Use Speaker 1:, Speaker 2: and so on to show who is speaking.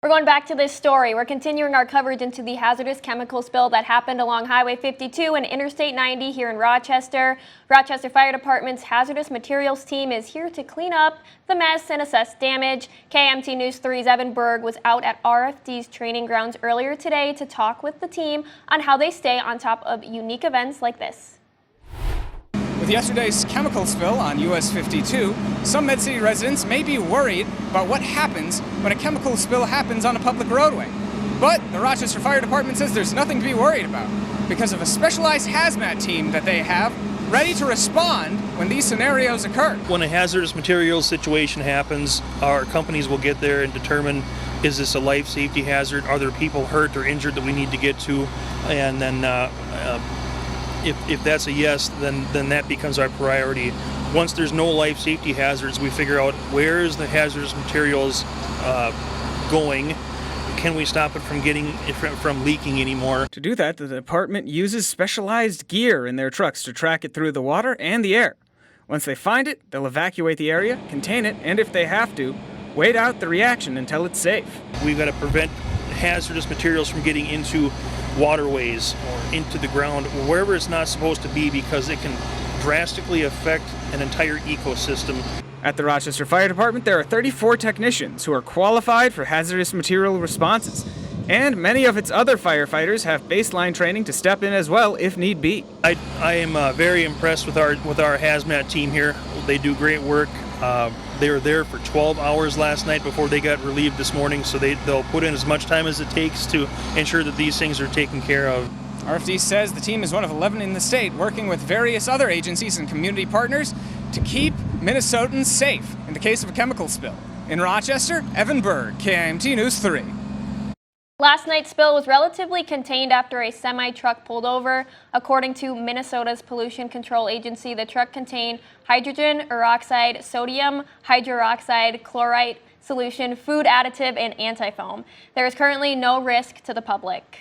Speaker 1: We're going back to this story. We're continuing our coverage into the hazardous chemical spill that happened along Highway 52 and Interstate 90 here in Rochester. Rochester Fire Department's hazardous materials team is here to clean up the mess and assess damage. KIMT News 3's Evan Berg was out at RFD's training grounds earlier today to talk with the team on how they stay on top of unique events like this.
Speaker 2: With yesterday's chemical spill on US 52, some Med-City residents may be worried about what happens when a chemical spill happens on a public roadway. But the Rochester Fire Department says there's nothing to be worried about because of a specialized hazmat team that they have ready to respond when these scenarios occur.
Speaker 3: When a hazardous materials situation happens, our companies will get there and determine, is this a life safety hazard? Are there people hurt or injured that we need to get to? And then if that's a yes, then that becomes our priority. Once there's no life safety hazards, we figure out where is the hazardous materials going. Can we stop it from leaking anymore?
Speaker 2: To do that, the department uses specialized gear in their trucks to track it through the water and the air. Once they find it, they'll evacuate the area, contain it, and if they have to, wait out the reaction until it's safe.
Speaker 3: We've got to prevent hazardous materials from getting into waterways or into the ground, wherever it's not supposed to be, because it can drastically affect an entire ecosystem.
Speaker 2: At the Rochester Fire Department, there are 34 technicians who are qualified for hazardous material responses, and many of its other firefighters have baseline training to step in as well if need be.
Speaker 3: I am very impressed with our hazmat team here. They do great work. They were there for 12 hours last night before they got relieved this morning, so they'll put in as much time as it takes to ensure that these things are taken care of.
Speaker 2: RFD says the team is one of 11 in the state, working with various other agencies and community partners to keep Minnesotans safe in the case of a chemical spill. In Rochester, Evan Berg, KIMT News 3.
Speaker 1: Last night's spill was relatively contained after a semi-truck pulled over. According to Minnesota's Pollution Control Agency, the truck contained hydrogen peroxide, sodium hydroxide, chloride solution, food additive, and anti-foam. There is currently no risk to the public.